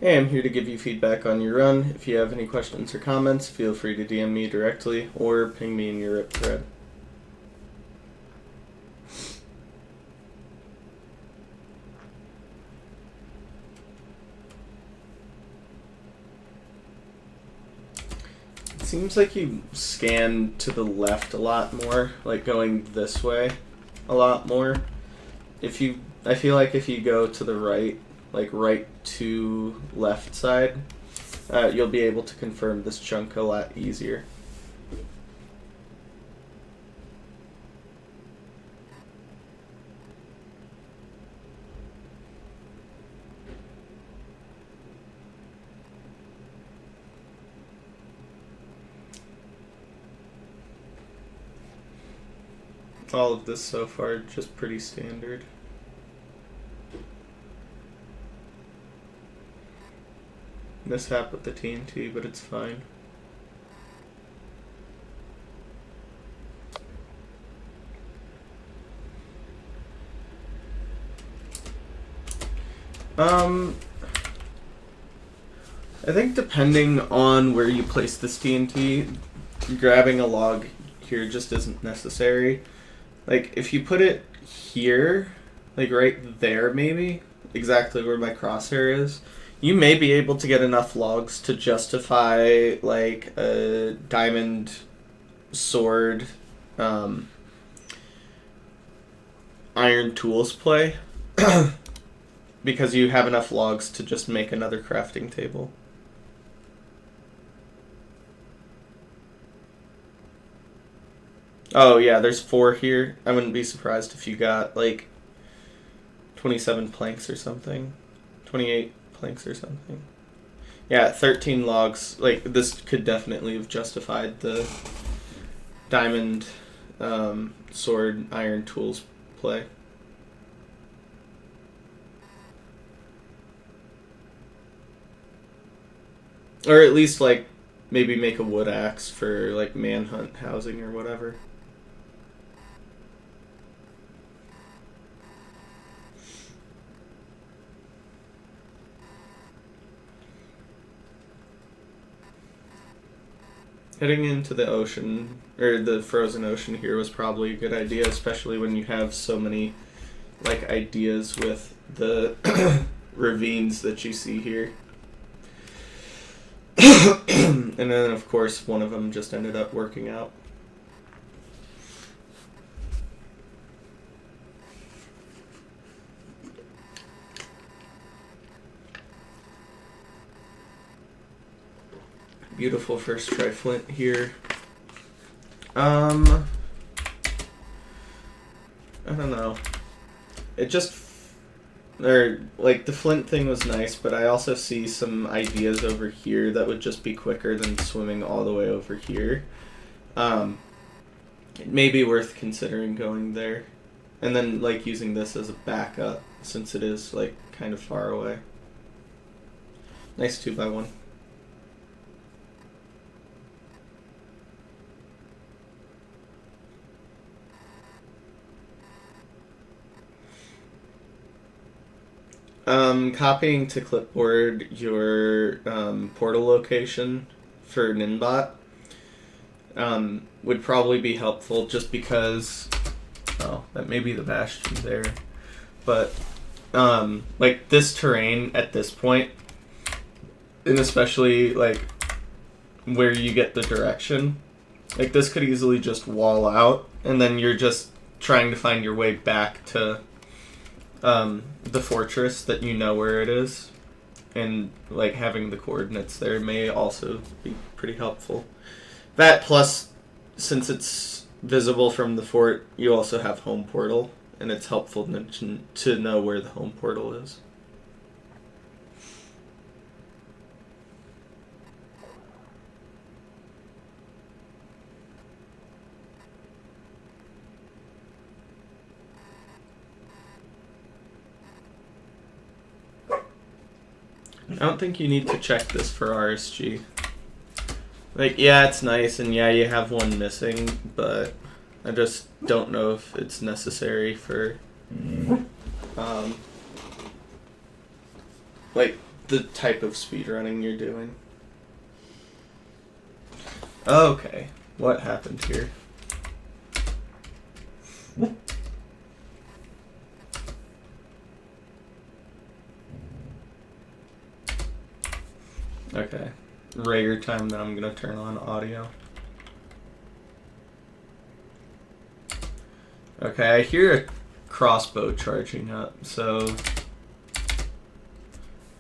Hey, I'm here to give you feedback on your run. If you have any questions or comments, feel free to DM me directly or ping me in your RIP thread. It seems like you scan to the left a lot more, like going this way a lot more. I feel like if you go to the right, like right to left side, you'll be able to confirm this chunk a lot easier. All of this so far just pretty standard. Mishap with the TNT, but it's fine. I think depending on where you place this TNT, grabbing a log here just isn't necessary. Like, if you put it here, like right there maybe, exactly where my crosshair is, you may be able to get enough logs to justify, like, a diamond sword, iron tools play. Because you have enough logs to just make another crafting table. Oh yeah, there's 4 here. I wouldn't be surprised if you got like 27 planks or something. 28 planks or something. Yeah, 13 logs. Like, this could definitely have justified the diamond sword iron tools play. Or at least, like, maybe make a wood axe for, like, manhunt housing or whatever. Heading into the ocean, or the frozen ocean here, was probably a good idea, especially when you have so many, like, ideas with the ravines that you see here. And then, of course, one of them just ended up working out. Beautiful first try flint here. I don't know. It just... like, the flint thing was nice, but I also see some ideas over here that would just be quicker than swimming all the way over here. It may be worth considering going there. And then, like, using this as a backup, since it is, like, kind of far away. Nice 2x1. Copying to clipboard your portal location for Ninbot would probably be helpful, just because... Oh, that may be the bastion there. But, like, this terrain at this point, and especially, like, where you get the direction, like, this could easily just wall out, and then you're just trying to find your way back to the fortress that you know where it is, and like having the coordinates there may also be pretty helpful. That plus, since it's visible from the fort, you also have home portal, and it's helpful to know where the home portal is. I don't think you need to check this for RSG. Like, yeah, it's nice, and yeah, you have one missing, but I just don't know if it's necessary for, like, the type of speedrunning you're doing. Okay, what happened here? Okay, Rager time, then I'm gonna turn on audio. Okay, I hear a crossbow charging up, so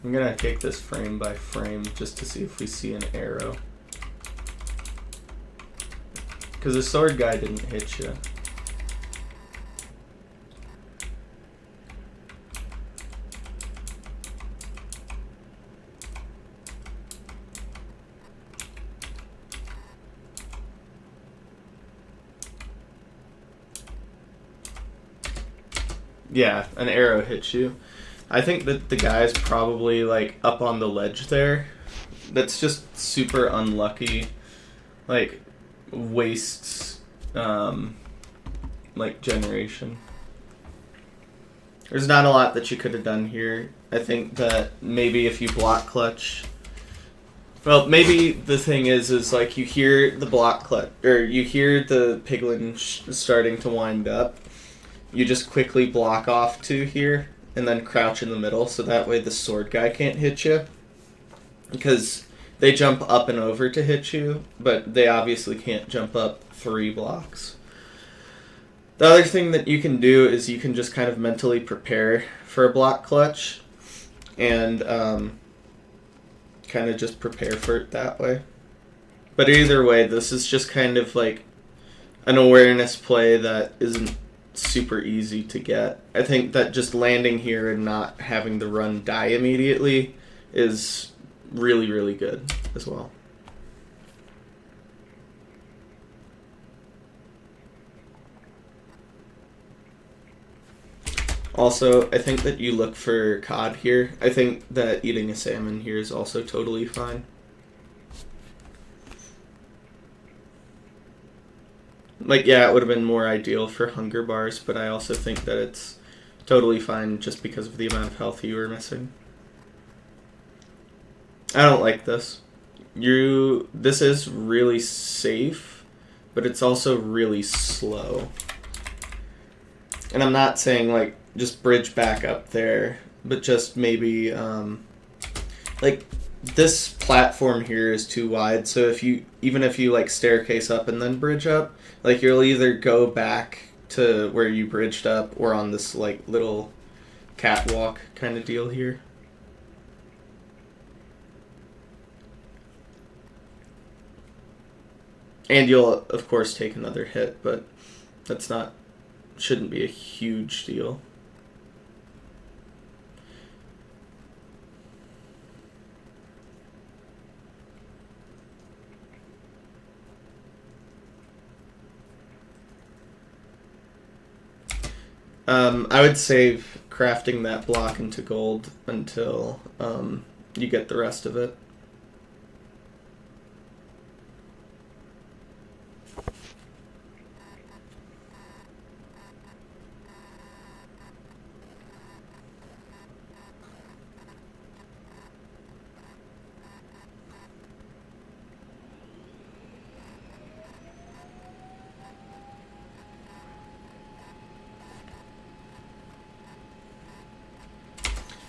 I'm gonna take this frame by frame just to see if we see an arrow. Because the sword guy didn't hit you. Yeah, an arrow hits you. I think that the guy's probably like up on the ledge there. That's just super unlucky. Like wastes like generation. There's not a lot that you could have done here. I think that maybe if you block clutch. Well, maybe the thing is like you hear the block clutch, or you hear the piglin starting to wind up. You just quickly block off to here, and then crouch in the middle, so that way the sword guy can't hit you. Because they jump up and over to hit you, but they obviously can't jump up 3 blocks. The other thing that you can do is you can just kind of mentally prepare for a block clutch, and kind of just prepare for it that way. But either way, this is just kind of like an awareness play that isn't super easy to get. I think that just landing here and not having the run die immediately is really, really good as well. Also, I think that you look for cod here. I think that eating a salmon here is also totally fine. Like, yeah, it would have been more ideal for hunger bars, but I also think that it's totally fine just because of the amount of health you were missing. I don't like this. This is really safe, but it's also really slow. And I'm not saying, like, just bridge back up there, but just maybe, like, this platform here is too wide, so even if you, like, staircase up and then bridge up, like, you'll either go back to where you bridged up or on this, like, little catwalk kind of deal here. And you'll, of course, take another hit, but shouldn't be a huge deal. I would save crafting that block into gold until you get the rest of it.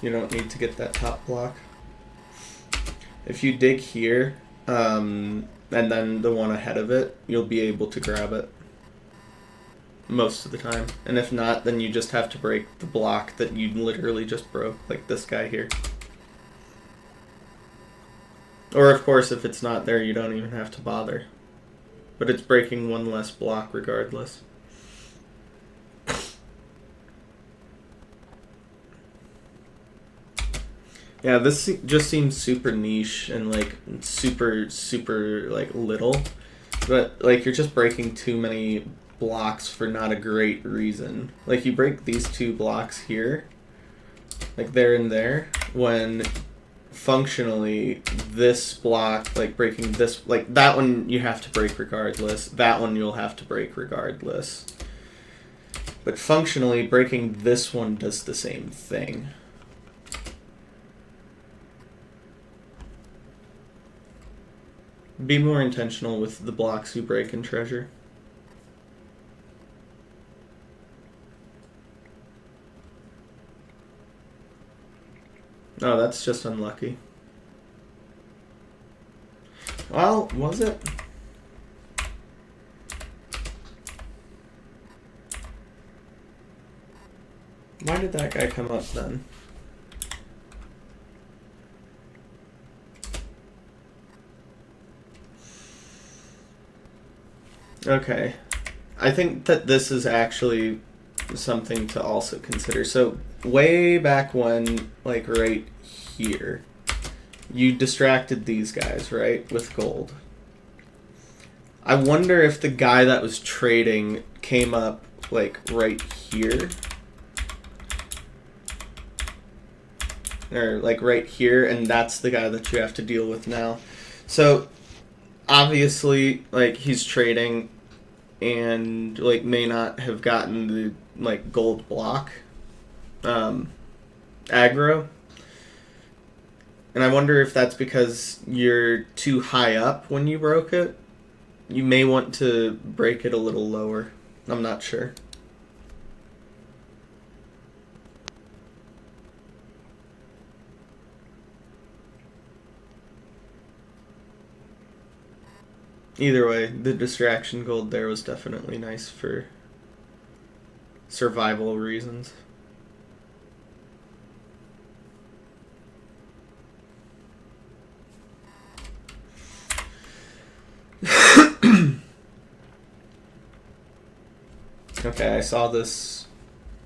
You don't need to get that top block. If you dig here, and then the one ahead of it, you'll be able to grab it most of the time. And if not, then you just have to break the block that you literally just broke, like this guy here. Or of course, if it's not there, you don't even have to bother. But it's breaking one less block regardless. Yeah, this just seems super niche and like super like little, but like you're just breaking too many blocks for not a great reason. Like you break these 2 blocks here, like there and there, when functionally this block, like breaking this, like that one you have to break regardless, that one you'll have to break regardless. But functionally breaking this one does the same thing. Be more intentional with the blocks you break in Treasure. Oh, that's just unlucky. Well, was it? Why did that guy come up then? Okay. I think that this is actually something to also consider. So, way back when, like right here, you distracted these guys, right, with gold. I wonder if the guy that was trading came up, like, right here. Or, like, right here, and that's the guy that you have to deal with now. So, obviously, like, he's trading and, like, may not have gotten the, like, gold block aggro. And I wonder if that's because you're too high up when you broke it. You may want to break it a little lower. I'm not sure. Either way, the distraction gold there was definitely nice for survival reasons. Okay, I saw this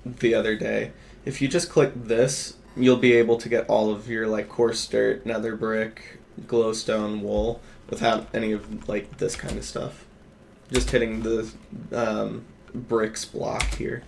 the other day. If you just click this, you'll be able to get all of your like coarse dirt, nether brick, glowstone, wool without any of like this kind of stuff. Just hitting the bricks block here.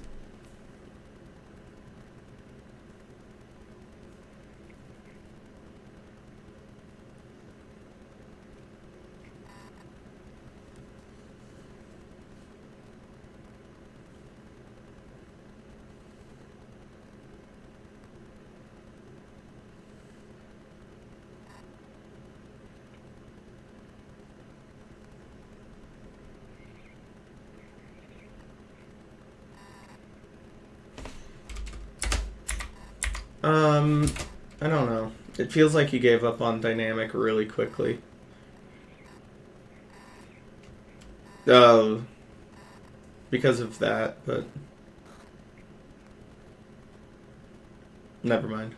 I don't know. It feels like you gave up on dynamic really quickly. Oh, because of that, but never mind.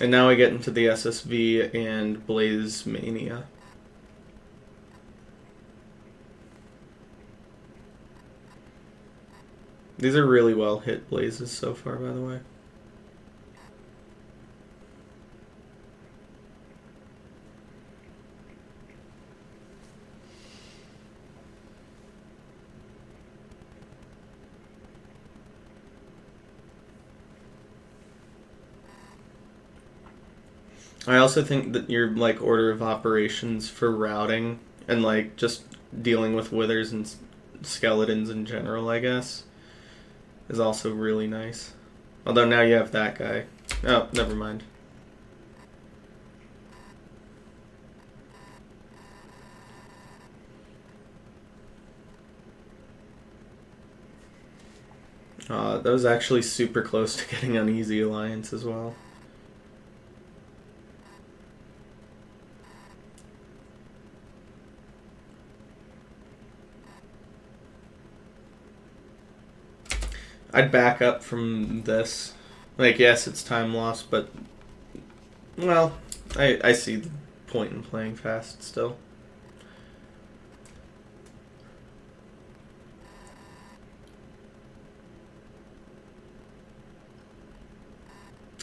And now we get into the SSV and Blaze Mania. These are really well hit blazes so far, by the way. I also think that your like order of operations for routing and like just dealing with withers and skeletons in general, I guess, is also really nice. Although now you have that guy. Oh, never mind. That was actually super close to getting Uneasy Alliance as well. I'd back up from this. Like, yes, it's time loss, but well, I see the point in playing fast still.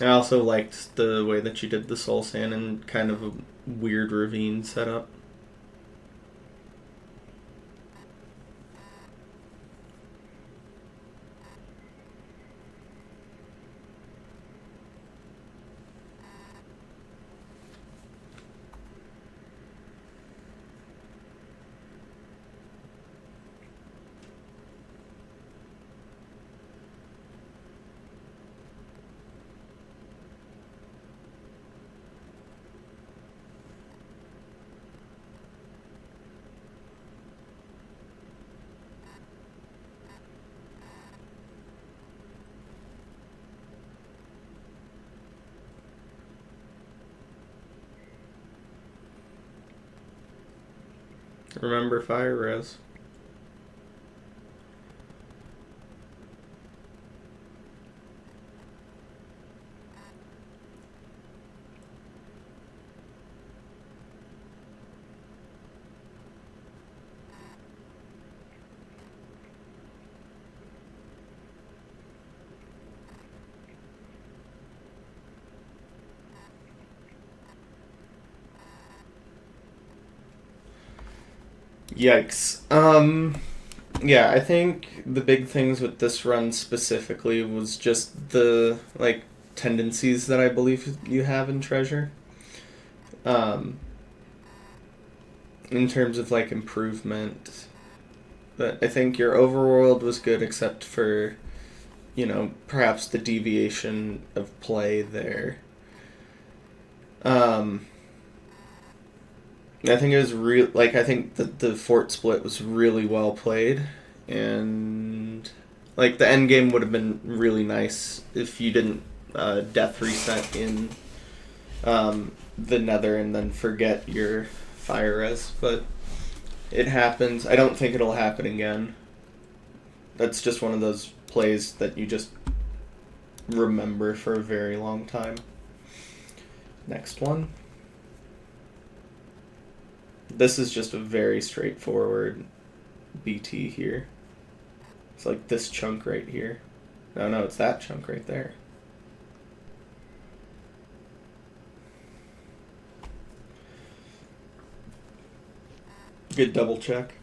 I also liked the way that you did the Soul Sand and kind of a weird ravine setup. Remember fire res. Yikes. Yeah, I think the big things with this run specifically was just the, like, tendencies that I believe you have in Treasure. In terms of, like, improvement. But I think your overworld was good except for, you know, perhaps the deviation of play there. I think it was I think the fort split was really well played, and like the end game would have been really nice if you didn't death reset in the Nether and then forget your fire res, but it happens. I don't think it'll happen again. That's just one of those plays that you just remember for a very long time. Next one. This is just a very straightforward BT here. It's like this chunk right here. No, it's that chunk right there. Good double check.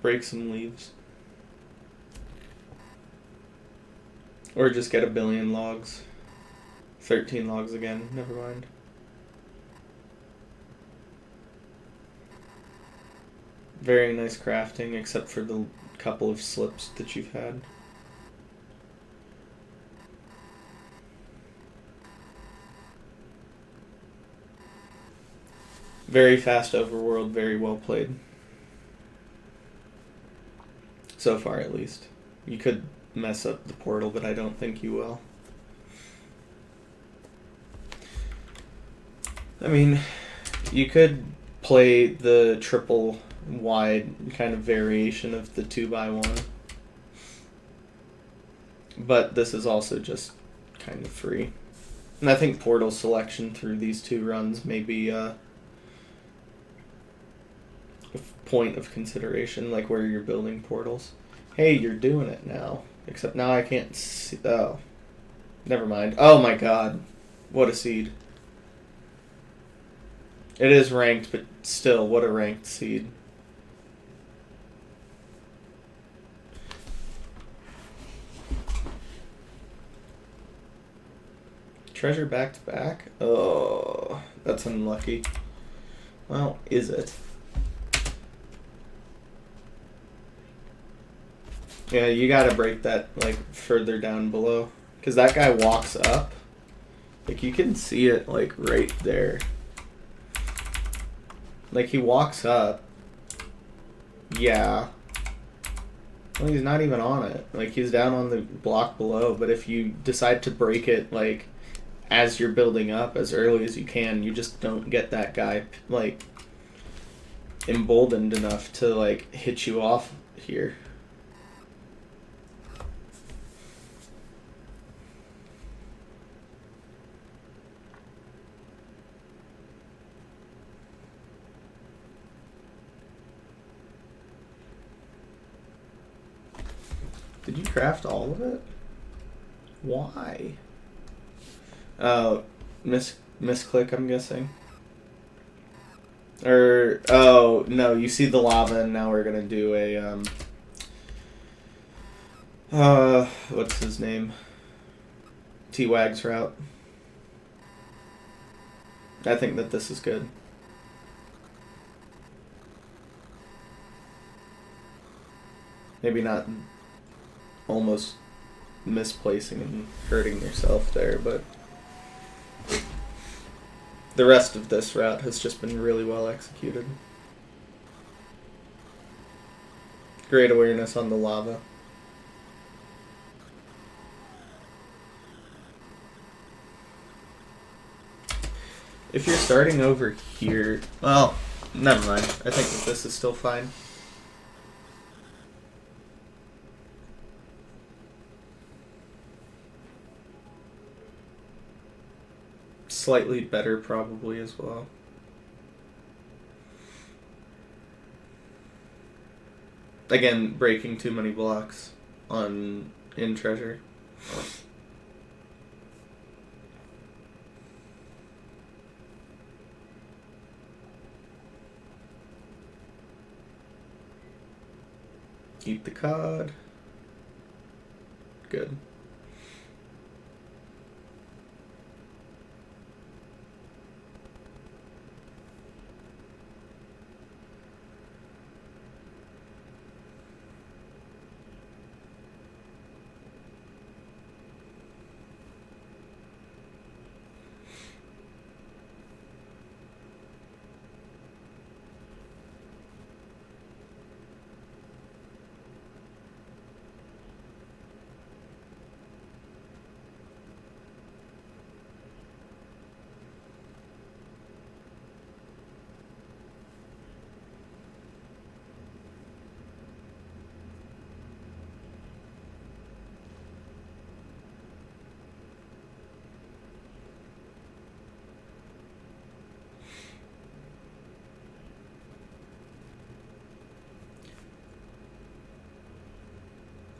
Break some leaves. Or just get a billion logs. 13 logs again, never mind. Very nice crafting, except for the couple of slips that you've had. Very fast overworld, very well played. So far, at least. You could mess up the portal, but I don't think you will. I mean, you could play the triple wide kind of variation of the 2x1. But this is also just kind of free. And I think portal selection through these two runs may be a point of consideration, like where you're building portals. Hey, you're doing it now. Except now I can't see. Oh. Never mind. Oh my god. What a seed. It is ranked, but still, what a ranked seed. Treasure back to back? Oh, that's unlucky. Well, is it? Yeah, you gotta break that, like, further down below. Because that guy walks up. Like, you can see it, like, right there. Like, he walks up. Yeah. Well, he's not even on it. Like, he's down on the block below. But if you decide to break it, like, as you're building up, as early as you can, you just don't get that guy, like, emboldened enough to, like, hit you off here. Did you craft all of it? Why? Misclick, I'm guessing. Or, oh, no, you see the lava and now we're gonna do a, what's his name? T-Wag's route. I think that this is good. Maybe not almost misplacing and hurting yourself there, but the rest of this route has just been really well executed. Great awareness on the lava. If you're starting over here, well, never mind. I think that this is still fine. Slightly better probably as well. Again, breaking too many blocks in treasure. Eat the cod. Good.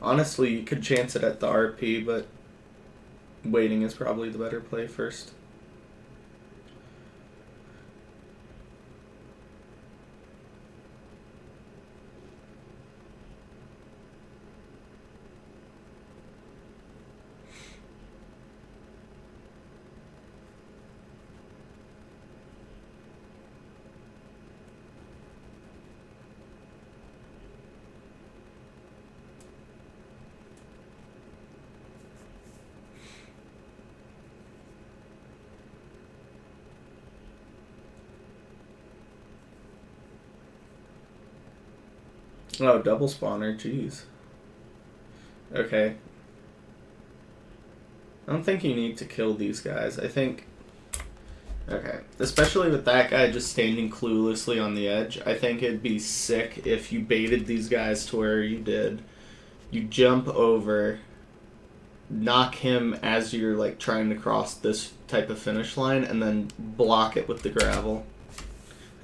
Honestly, you could chance it at the RP, but waiting is probably the better play first. Oh, double spawner, jeez. Okay. I don't think you need to kill these guys. I think... Okay. Especially with that guy just standing cluelessly on the edge, I think it'd be sick if you baited these guys to where you did. You jump over, knock him as you're like trying to cross this type of finish line, and then block it with the gravel.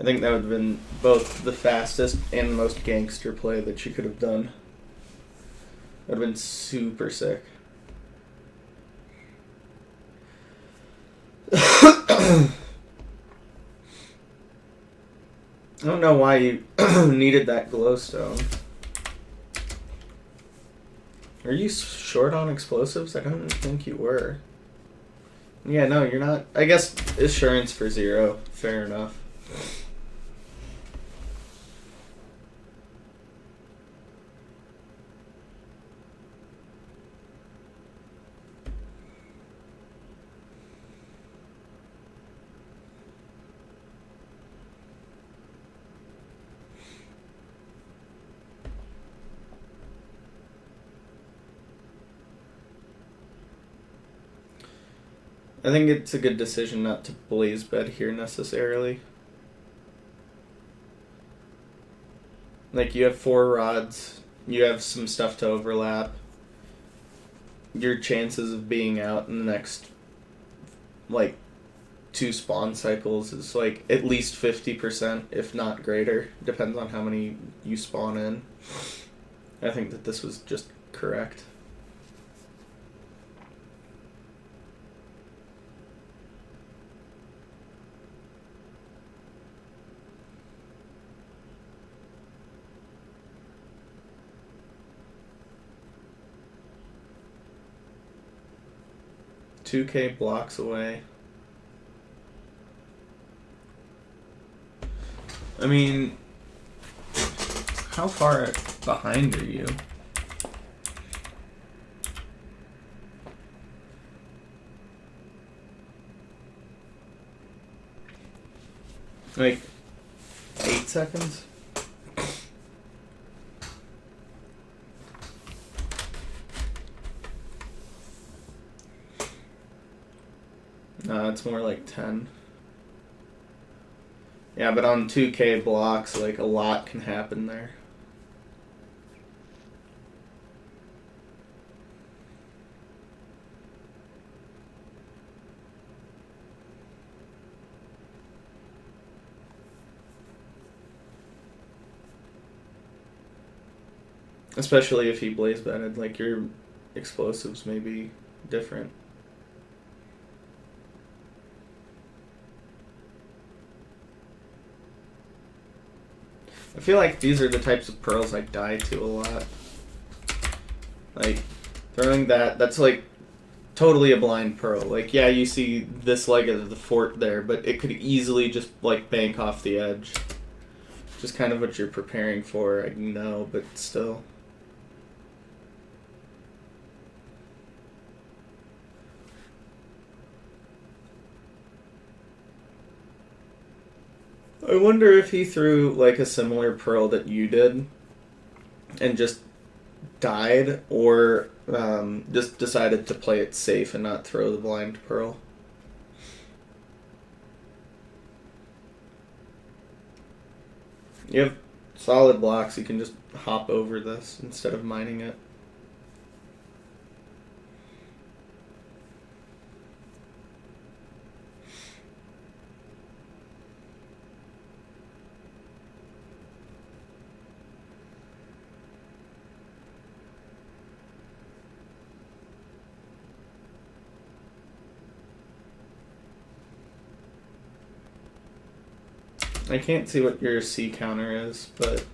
I think that would have been both the fastest and most gangster play that you could have done. That would have been super sick. I don't know why you needed that glowstone. Are you short on explosives? I don't think you were. Yeah, no, you're not. I guess assurance for 0. Fair enough. I think it's a good decision not to blaze bed here necessarily. Like, you have 4 rods, you have some stuff to overlap. Your chances of being out in the next, like, 2 spawn cycles is, like, at least 50%, if not greater. Depends on how many you spawn in. I think that this was just correct. $2K blocks away. I mean, how far behind are you? Like 8 seconds? No, it's more like 10. Yeah, but on 2K blocks, like, a lot can happen there. Especially if he blaze batted, like, your explosives may be different. I feel like these are the types of pearls I die to a lot. Like, throwing that's like totally a blind pearl. Like, yeah, you see this leg of the fort there, but it could easily just, like, bank off the edge. Just kind of what you're preparing for, I know, but still. I wonder if he threw, like, a similar pearl that you did and just died, or just decided to play it safe and not throw the blind pearl. You have solid blocks, you can just hop over this instead of mining it. I can't see what your C counter is, but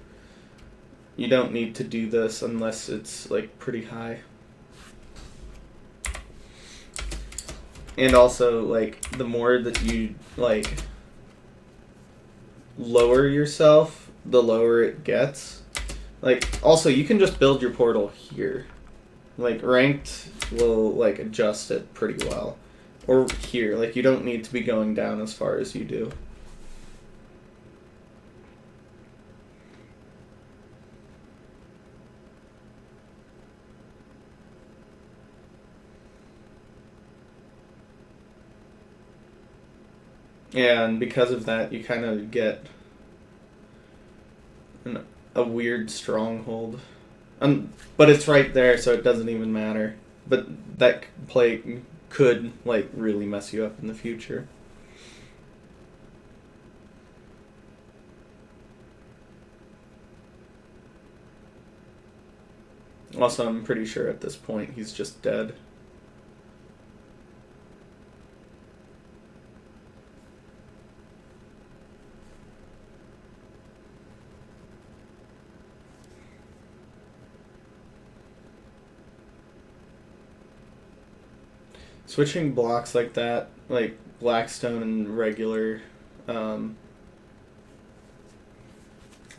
you don't need to do this unless it's, like, pretty high. And also, like, the more that you, like, lower yourself, the lower it gets. Like, also, you can just build your portal here. Like, ranked will, like, adjust it pretty well. Or here, like, you don't need to be going down as far as you do. Yeah, and because of that, you kind of get a weird stronghold. But it's right there, so it doesn't even matter. But that play could, like, really mess you up in the future. Also, I'm pretty sure at this point he's just dead. Switching blocks like that, like Blackstone and regular,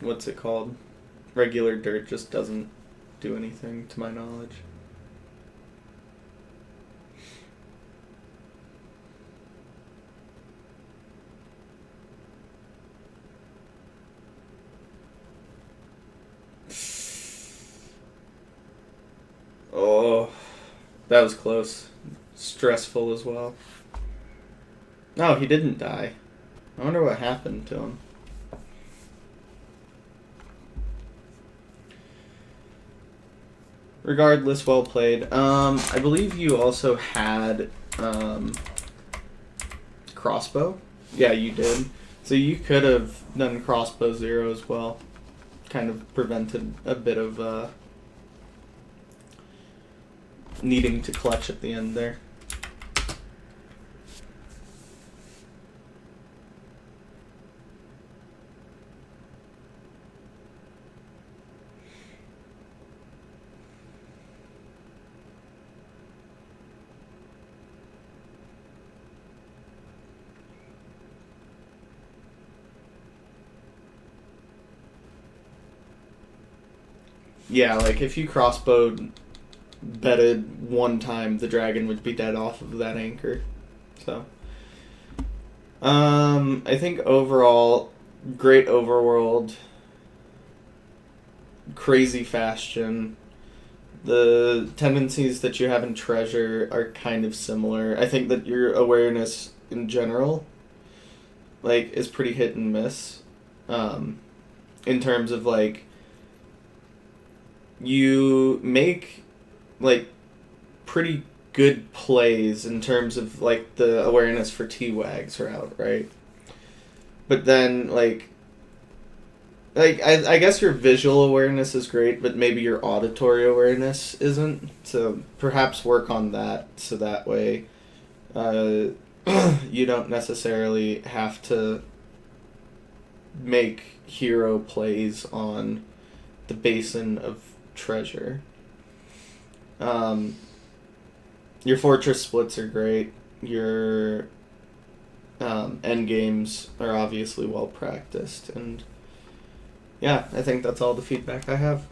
what's it called? Regular dirt just doesn't do anything to my knowledge. Oh, that was close. Stressful as well. No, he didn't die. I wonder what happened to him. Regardless, well played. I believe you also had crossbow. Yeah, you did. So you could have done crossbow 0 as well. Kind of prevented a bit of needing to clutch at the end there. Yeah, like if you crossbowed betted one time, the dragon would be dead off of that anchor. So I think overall, great overworld, crazy fashion. The tendencies that you have in treasure are kind of similar. I think that your awareness in general, like, is pretty hit and miss. In terms of like, you make like pretty good plays in terms of like the awareness for T-Wags route, right? But then like I guess your visual awareness is great, but maybe your auditory awareness isn't. So perhaps work on that so that way uh, you don't necessarily have to make hero plays on the basin of treasure. Um, your fortress splits are great. Your end games are obviously well practiced, and yeah, I think that's all the feedback I have.